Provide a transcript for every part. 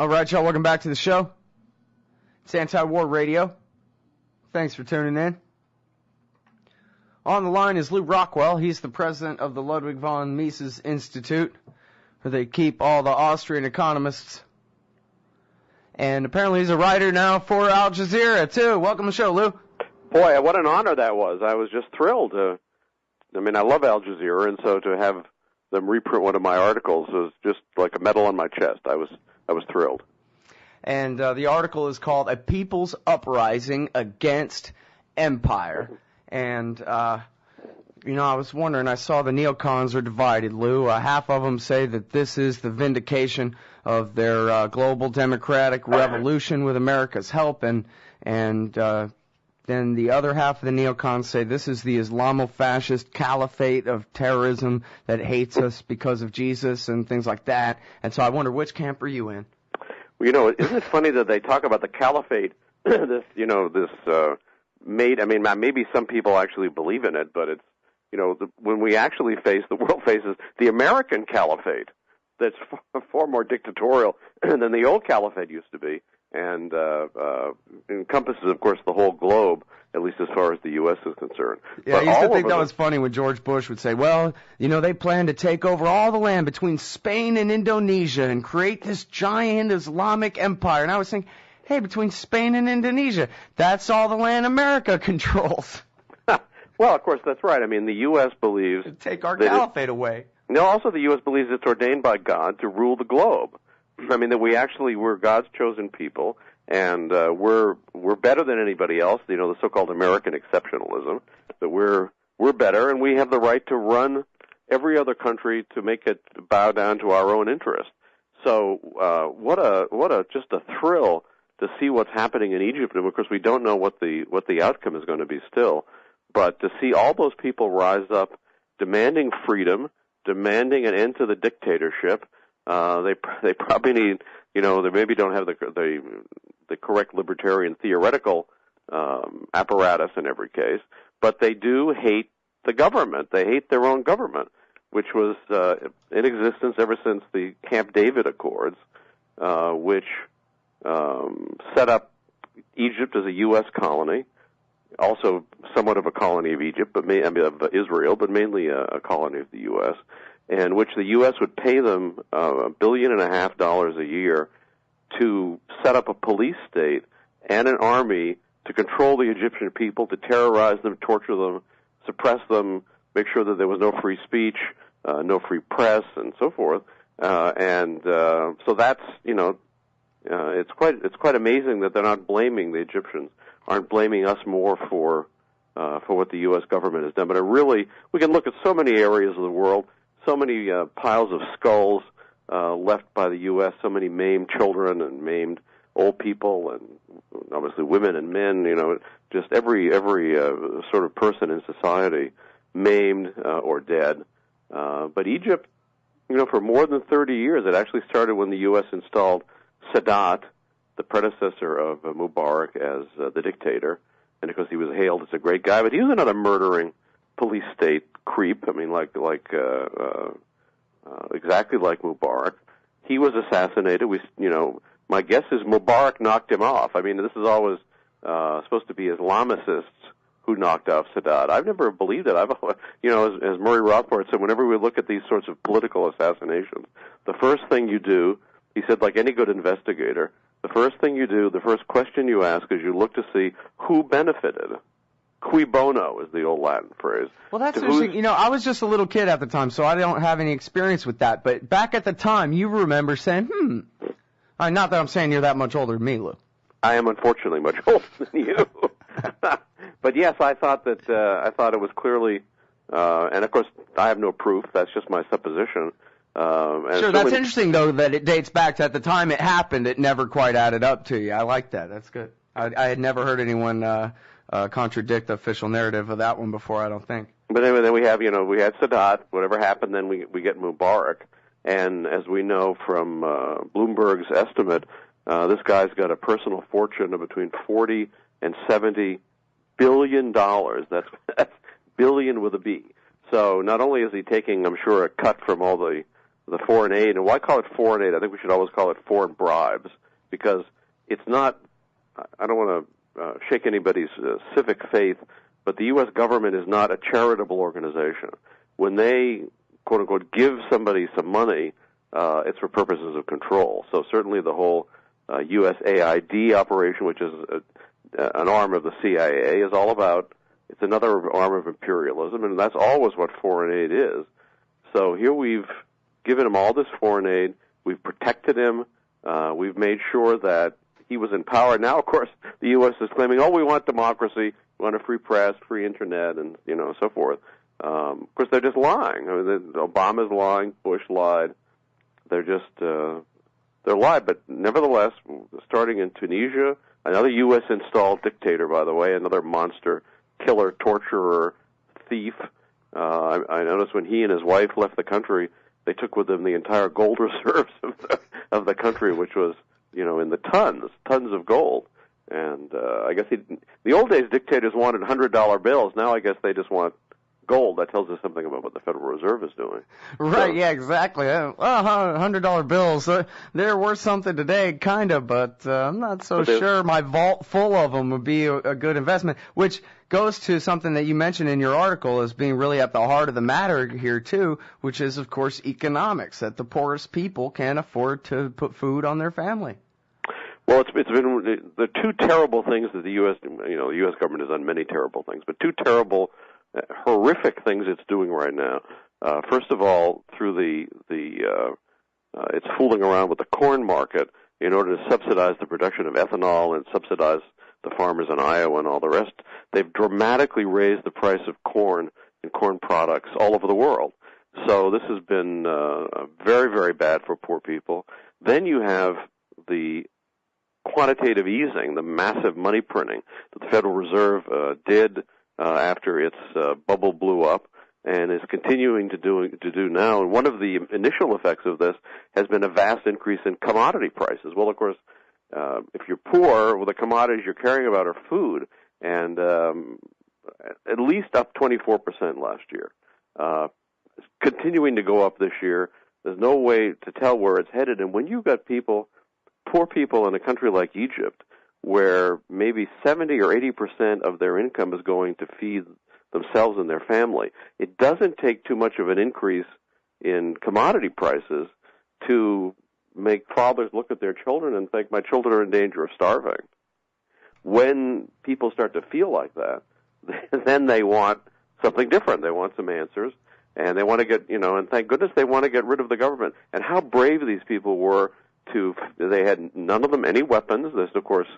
All right, y'all, welcome back to the show. It's Anti-War Radio. Thanks for tuning in. On the line is Lew Rockwell. He's the president of the Ludwig von Mises Institute, where they keep all the Austrian economists. And apparently he's a writer now for Al Jazeera, too. Welcome to the show, Lew. Boy, what an honor that was. I was just thrilled. I love Al Jazeera, and so to have them reprint one of my articles was just like a medal on my chest. I was thrilled. And the article is called A People's Uprising Against Empire. And, I was wondering, I saw the neocons are divided, Lew. Half of them say that this is the vindication of their global democratic revolution with America's help, and then the other half of the neocons say this is the Islamo-fascist caliphate of terrorism that hates us because of Jesus and things like that. And so I wonder, which camp are you in? Well, isn't it funny that they talk about the caliphate, maybe some people actually believe in it, but it's, when we actually the world faces the American caliphate that's far more dictatorial than the old caliphate used to be, and encompasses, of course, the whole globe, at least as far as the U.S. is concerned. Yeah, I used to think that was funny when George Bush would say, well, they plan to take over all the land between Spain and Indonesia and create this giant Islamic empire. And I was thinking, hey, between Spain and Indonesia, that's all the land America controls. Well, of course, that's right. I mean, the U.S. believes... Take our caliphate away. No, also the U.S. believes it's ordained by God to rule the globe. I mean, that we're God's chosen people, and we're better than anybody else, the so-called American exceptionalism, that we're better, and we have the right to run every other country to make it bow down to our own interest. So just a thrill to see what's happening in Egypt, and of course we don't know what the outcome is going to be still, but to see all those people rise up demanding freedom, demanding an end to the dictatorship. They probably need, they maybe don't have the correct libertarian theoretical apparatus in every case, but they do hate the government. They hate their own government, which was in existence ever since the Camp David Accords, which set up Egypt as a U.S. colony, also somewhat of a colony of Egypt, of Israel, but mainly a colony of the U.S., and which the U.S. would pay them $1.5 billion a year to set up a police state and an army to control the Egyptian people, to terrorize them, torture them, suppress them, make sure that there was no free speech, no free press, and so forth. So that's, it's quite amazing that they're not blaming the Egyptians, aren't blaming us more for what the U.S. government has done. But we can look at so many areas of the world, so many piles of skulls left by the U.S., so many maimed children and maimed old people, and obviously women and men, just every sort of person in society maimed or dead. But Egypt, for more than 30 years, it actually started when the U.S. installed Sadat, the predecessor of Mubarak, as the dictator, and because he was hailed as a great guy, but he was another murdering police state creep. I mean, exactly like Mubarak. He was assassinated. My guess is Mubarak knocked him off. I mean, this is always supposed to be Islamicists who knocked off Sadat. I've never believed it. As Murray Rothbard said, whenever we look at these sorts of political assassinations, the first thing you do, he said, like any good investigator, the first thing you do, the first question you ask is you look to see who benefited. Cui bono is the old Latin phrase. Well, that's interesting. I was just a little kid at the time, so I don't have any experience with that. But back at the time, you remember saying, not that I'm saying you're that much older than me, Lou. I am unfortunately much older than you. But yes, I thought it was clearly, and of course, I have no proof. That's just my supposition. Sure, that's interesting, though, that it dates back to at the time it happened, it never quite added up to you. I like that. That's good. I had never heard anyone contradict the official narrative of that one before, I don't think. But anyway, then we had Sadat. Whatever happened, then we get Mubarak. And as we know from Bloomberg's estimate, this guy's got a personal fortune of between $40 and $70 billion. That's billion with a B. So not only is he taking, I'm sure, a cut from all the the foreign aid. And why call it foreign aid? I think we should always call it foreign bribes, because it's not, I don't want to shake anybody's civic faith, but the U.S. government is not a charitable organization. When they, quote unquote, give somebody some money, it's for purposes of control. So certainly the whole USAID operation, which is an arm of the CIA, is all about, it's another arm of imperialism, and that's always what foreign aid is. So here we've given him all this foreign aid, we've protected him, we've made sure that he was in power. Now, of course, the U.S. is claiming, we want democracy, we want a free press, free internet, and, so forth. Of course, they're just lying. I mean, Obama's lying, Bush lied. They're just, they're lying. But nevertheless, starting in Tunisia, another U.S.-installed dictator, by the way, another monster, killer, torturer, thief. I noticed when he and his wife left the country, they took with them the entire gold reserves of the country, which was, in the tons of gold. And I guess the old days dictators wanted $100 bills. Now I guess they just want gold. That tells us something about what the Federal Reserve is doing. Right, yeah, exactly. $100 bills, they're worth something today, kind of, but I'm not so sure my vault full of them would be a good investment, which goes to something that you mentioned in your article as being really at the heart of the matter here, too, which is, of course, economics, that the poorest people can't afford to put food on their family. Well, it's been the two terrible things that the U.S. the U.S. government has done many terrible things, but two terrible, horrific things it's doing right now. First of all, through it's fooling around with the corn market in order to subsidize the production of ethanol and subsidize the farmers in Iowa and all the rest. They've dramatically raised the price of corn and corn products all over the world. So this has been very, very bad for poor people. Then you have the quantitative easing, the massive money printing that the Federal Reserve did after its bubble blew up, and is continuing to do now. And one of the initial effects of this has been a vast increase in commodity prices. Well, of course, if you're poor, the commodities you're caring about are food, and at least up 24% last year. It's continuing to go up this year. There's no way to tell where it's headed. And when you've got poor people in a country like Egypt, where maybe 70 or 80% of their income is going to feed themselves and their family, it doesn't take too much of an increase in commodity prices to make fathers look at their children and think, my children are in danger of starving. When people start to feel like that, then they want something different. They want some answers, and they want to get, and thank goodness they want to get rid of the government. And how brave these people were they had none of them any weapons. There's, of course,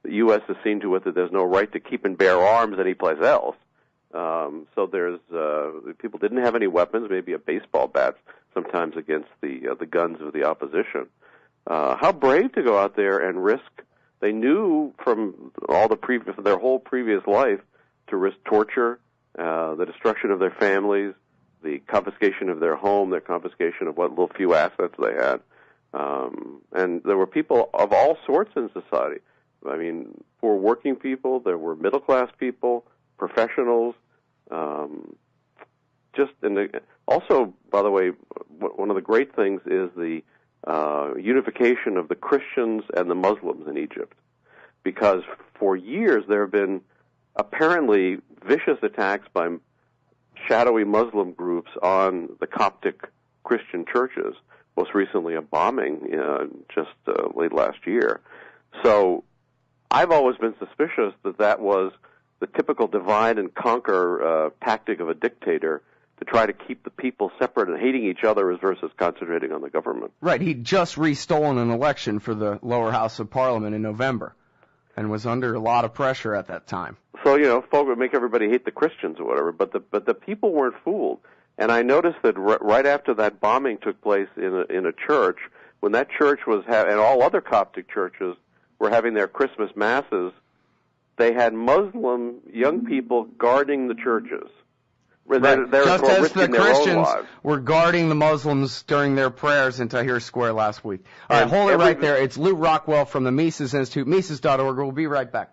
the U.S. has seen to it that there's no right to keep and bear arms anyplace else. So there's people didn't have any weapons, maybe a baseball bat sometimes against the guns of the opposition. How brave to go out there and risk. They knew from all their whole previous life to risk torture, the destruction of their families, the confiscation of their home, their confiscation of what little few assets they had. And there were people of all sorts in society. I mean, poor working people, there were middle-class people, professionals. Also, by the way, one of the great things is the unification of the Christians and the Muslims in Egypt. Because for years there have been apparently vicious attacks by shadowy Muslim groups on the Coptic Christian churches. Most recently, a bombing just late last year. So I've always been suspicious that was the typical divide and conquer tactic of a dictator to try to keep the people separate and hating each other versus concentrating on the government. Right. He'd just restolen an election for the lower house of Parliament in November and was under a lot of pressure at that time. So, folk would make everybody hate the Christians or whatever, but the people weren't fooled. And I noticed that right after that bombing took place in a church, when that church was and all other Coptic churches were having their Christmas masses, they had Muslim young people guarding the churches. Right. Just as the Christians were guarding the Muslims during their prayers in Tahrir Square last week. All right, hold it right there. It's Lew Rockwell from the Mises Institute, Mises.org. We'll be right back.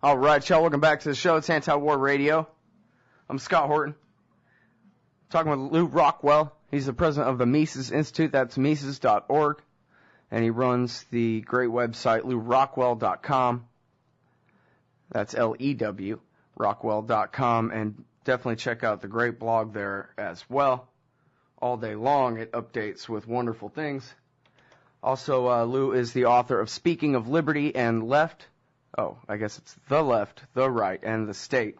All right, y'all, welcome back to the show. It's Anti-War Radio. I'm Scott Horton. Talking with Lew Rockwell. He's the president of the Mises Institute. That's Mises.org. And he runs the great website, LewRockwell.com. That's L-E-W, Rockwell.com. And definitely check out the great blog there as well. All day long, it updates with wonderful things. Also, Lew is the author of Speaking of Liberty and Left. Oh, I guess it's the left, the right, and the state.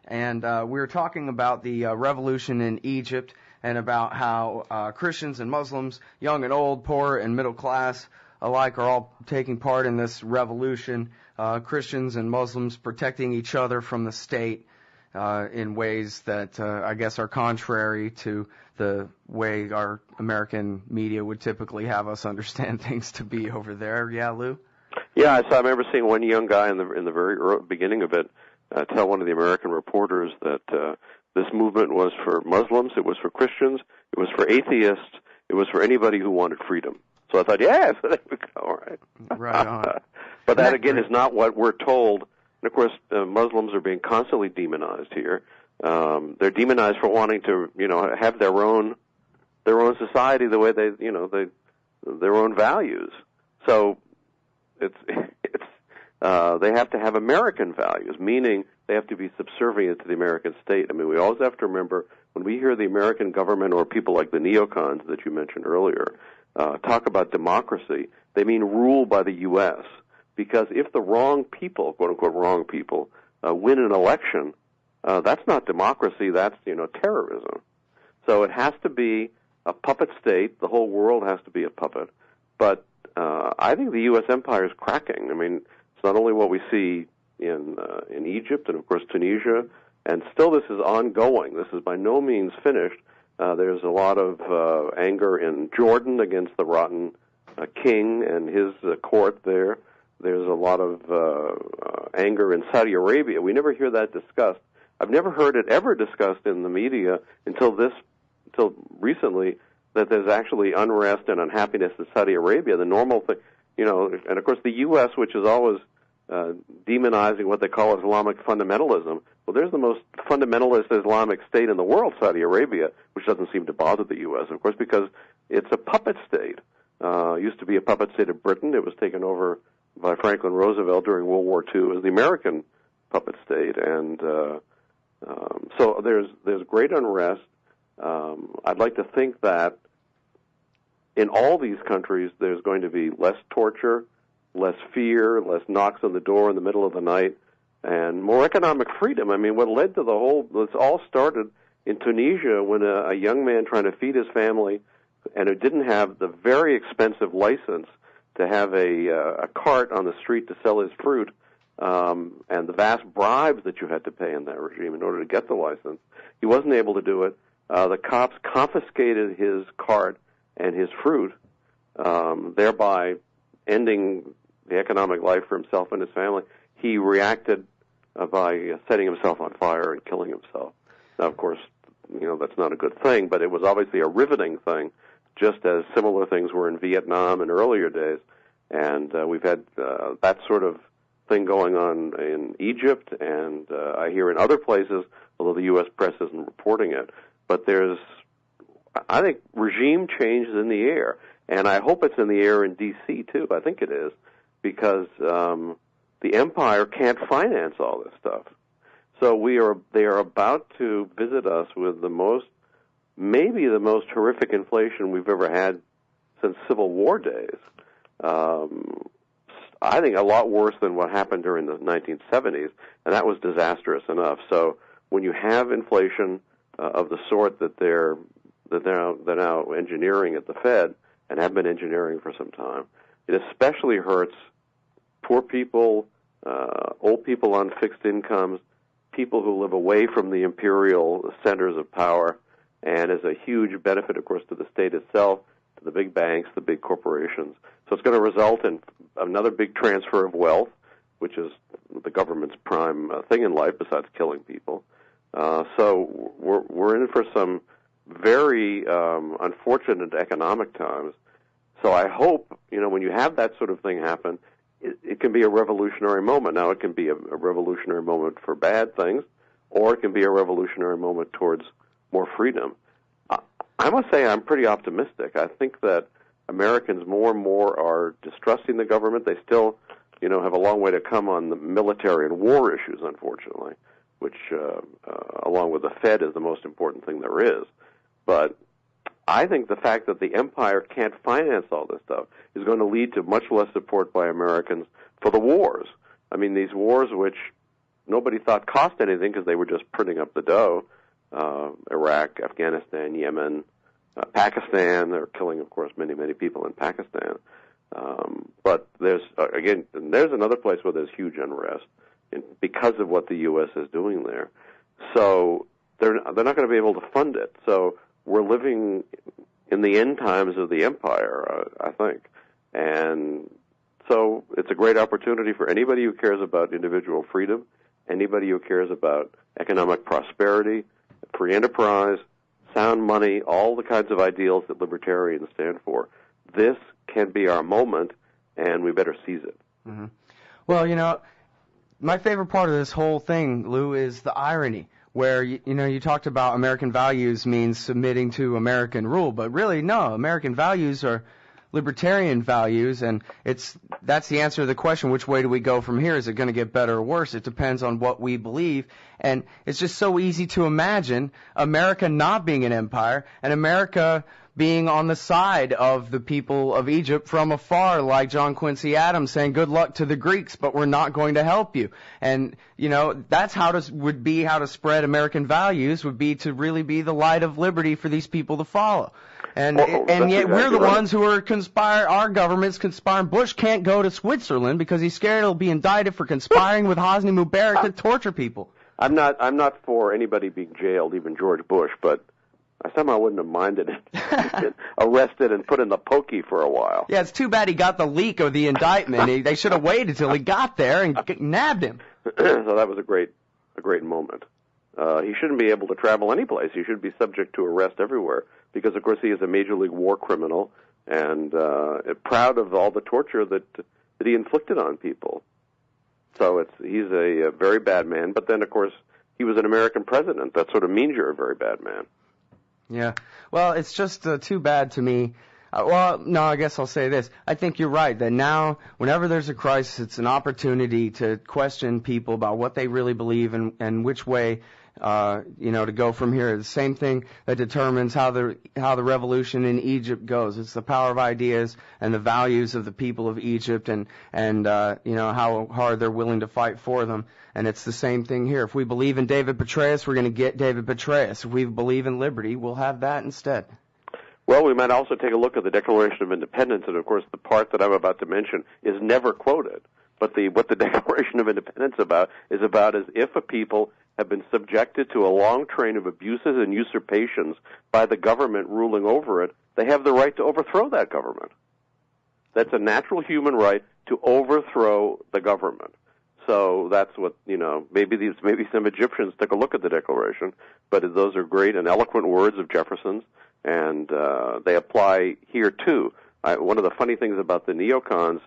And we were talking about the revolution in Egypt and about how Christians and Muslims, young and old, poor and middle class alike, are all taking part in this revolution. Christians and Muslims protecting each other from the state in ways that I guess are contrary to the way our American media would typically have us understand things to be over there. Yeah, Lew? Yeah, I remember seeing one young guy in the very early beginning of it tell one of the American reporters that this movement was for Muslims, it was for Christians, it was for atheists, it was for anybody who wanted freedom. So I thought, yes, there we go, all right. Right on. But that, again, is not what we're told. And, of course, Muslims are being constantly demonized here. They're demonized for wanting to, have their own society the way their own values. So they have to have American values, meaning they have to be subservient to the American state. I mean, we always have to remember when we hear the American government or people like the neocons that you mentioned earlier talk about democracy, they mean rule by the U.S. Because if the wrong people, quote-unquote wrong people, win an election, that's not democracy, that's, terrorism. So it has to be a puppet state. The whole world has to be a puppet. But I think the U.S. empire is cracking. I mean, it's not only what we see in Egypt and, of course, Tunisia, and still this is ongoing. This is by no means finished. There's a lot of anger in Jordan against the rotten king and his court there. There's a lot of anger in Saudi Arabia. We never hear that discussed. I've never heard it ever discussed in the media until recently, that there's actually unrest and unhappiness in Saudi Arabia. The normal thing, and of course the U.S., which is always demonizing what they call Islamic fundamentalism. Well, there's the most fundamentalist Islamic state in the world, Saudi Arabia, which doesn't seem to bother the U.S., of course, because it's a puppet state. It used to be a puppet state of Britain. It was taken over by Franklin Roosevelt during World War II as the American puppet state, and so there's great unrest. I'd like to think that in all these countries there's going to be less torture, less fear, less knocks on the door in the middle of the night, and more economic freedom. I mean, what led to this all started in Tunisia when a young man trying to feed his family and who didn't have the very expensive license to have a cart on the street to sell his fruit, and the vast bribes that you had to pay in that regime in order to get the license. He wasn't able to do it. The cops confiscated his cart and his fruit, thereby ending the economic life for himself and his family. He reacted by setting himself on fire and killing himself. Now, of course, that's not a good thing, but it was obviously a riveting thing, just as similar things were in Vietnam in earlier days. And we've had that sort of thing going on in Egypt, and I hear in other places, although the U.S. press isn't reporting it. But I think, regime change is in the air, and I hope it's in the air in D.C. too. I think it is, because the empire can't finance all this stuff. So they are about to visit us with maybe the most horrific inflation we've ever had since Civil War days. I think a lot worse than what happened during the 1970s, and that was disastrous enough. So when you have inflation of the sort that they're now engineering at the Fed and have been engineering for some time, it especially hurts poor people, old people on fixed incomes, people who live away from the imperial centers of power, and is a huge benefit, of course, to the state itself, to the big banks, the big corporations. So it's going to result in another big transfer of wealth, which is the government's prime thing in life besides killing people. So we're in for some very unfortunate economic times. So I hope, when you have that sort of thing happen, it can be a revolutionary moment. Now, it can be a revolutionary moment for bad things, or it can be a revolutionary moment towards more freedom. I must say I'm pretty optimistic. I think that Americans more and more are distrusting the government. They still, have a long way to come on the military and war issues, unfortunately, which, along with the Fed, is the most important thing there is. But I think the fact that the empire can't finance all this stuff is going to lead to much less support by Americans for the wars. I mean, these wars which nobody thought cost anything because they were just printing up the dough, Iraq, Afghanistan, Yemen, Pakistan. They're killing, of course, many, many people in Pakistan. But there's another place where there's huge unrest because of what the U.S. is doing there. So they're not going to be able to fund it. So we're living in the end times of the empire, I think. And so it's a great opportunity for anybody who cares about individual freedom, anybody who cares about economic prosperity, free enterprise, sound money, all the kinds of ideals that libertarians stand for. This can be our moment, and we better seize it. Mm-hmm. Well, my favorite part of this whole thing, Lou, is the irony, where, you talked about American values means submitting to American rule, but really, no, American values are libertarian values, and that's the answer to the question, which way do we go from here? Is it going to get better or worse? It depends on what we believe, and it's just so easy to imagine America not being an empire, and America being on the side of the people of Egypt from afar, like John Quincy Adams saying, good luck to the Greeks, but we're not going to help you. And, that's how to spread American values, would be to really be the light of liberty for these people to follow. And yet we're the ones who are our government's conspiring. Bush can't go to Switzerland because he's scared he'll be indicted for conspiring with Hosni Mubarak to torture people. I'm not for anybody being jailed, even George Bush, but I somehow wouldn't have minded it. Arrested and put in the pokey for a while. Yeah, it's too bad he got the leak of the indictment. They should have waited till he got there and nabbed him. So that was a great moment. He shouldn't be able to travel any place. He should be subject to arrest everywhere because, of course, he is a major league war criminal and proud of all the torture that he inflicted on people. So he's a very bad man. But then, of course, he was an American president. That sort of means you're a very bad man. Yeah. Well, it's just too bad to me. No, I guess I'll say this. I think you're right, that now, whenever there's a crisis, it's an opportunity to question people about what they really believe and which way, to go from here. The same thing that determines how the revolution in Egypt goes. It's the power of ideas and the values of the people of Egypt and how hard they're willing to fight for them. And it's the same thing here. If we believe in David Petraeus, we're going to get David Petraeus. If we believe in liberty, we'll have that instead. Well, we might also take a look at the Declaration of Independence, and of course the part that I'm about to mention is never quoted. But what the Declaration of Independence is about as if a people have been subjected to a long train of abuses and usurpations by the government ruling over it, they have the right to overthrow that government. That's a natural human right to overthrow the government. So that's what, maybe some Egyptians took a look at the Declaration, but those are great and eloquent words of Jefferson's, and they apply here too. One of the funny things about the neocons,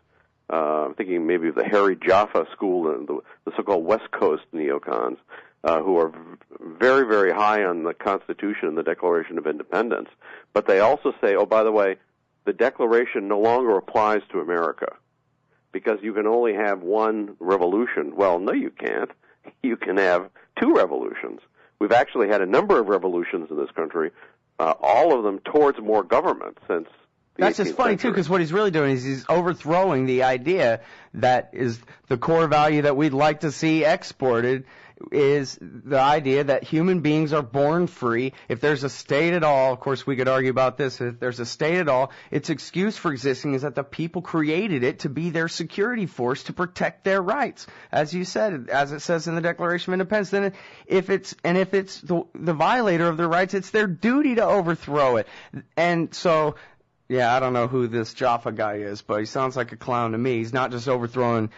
I'm thinking maybe of the Harry Jaffa school and the so-called West Coast neocons, who are very, very high on the Constitution and the Declaration of Independence. But they also say, oh, by the way, the Declaration no longer applies to America because you can only have one revolution. Well, no, you can't. You can have two revolutions. We've actually had a number of revolutions in this country, all of them towards more government since the 18th That's just funny, century. too, because what he's really doing is he's overthrowing the idea that is the core value that we'd like to see exported, is the idea that human beings are born free. If there's a state at all, of course we could argue about this, if there's a state at all, its excuse for existing is that the people created it to be their security force to protect their rights. As you said, as it says in the Declaration of Independence, then if it's the violator of their rights, it's their duty to overthrow it. And so, yeah, I don't know who this Jaffa guy is, but he sounds like a clown to me. He's not just overthrowing,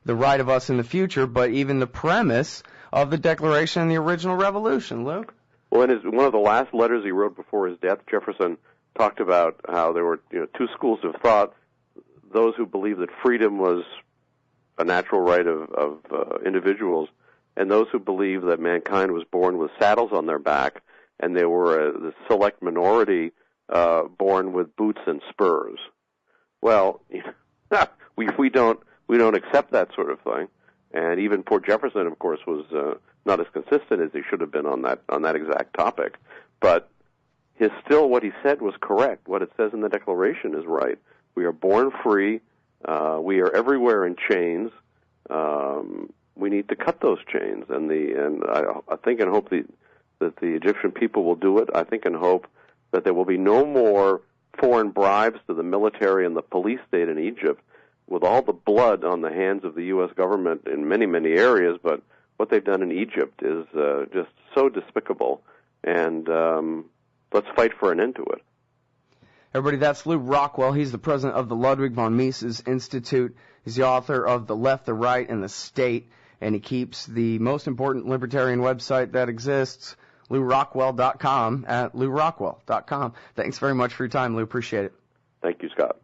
the right of us in the future, but even the premise of the Declaration and the original revolution, Luke. Well, in one of the last letters he wrote before his death, Jefferson talked about how there were two schools of thought, those who believed that freedom was a natural right of individuals, and those who believed that mankind was born with saddles on their back and they were the select minority born with boots and spurs. Well, we don't accept that sort of thing. And even poor Jefferson, of course, was not as consistent as he should have been on that exact topic. But what he said was correct. What it says in the Declaration is right. We are born free. We are everywhere in chains. We need to cut those chains. And I think and hope that the Egyptian people will do it. I think and hope that there will be no more foreign bribes to the military and the police state in Egypt, with all the blood on the hands of the U.S. government in many, many areas. But what they've done in Egypt is just so despicable. And let's fight for an end to it. Everybody, that's Lew Rockwell. He's the president of the Ludwig von Mises Institute. He's the author of The Left, the Right, and the State, and he keeps the most important libertarian website that exists, LewRockwell.com, at LewRockwell.com. Thanks very much for your time, Lew. Appreciate it. Thank you, Scott.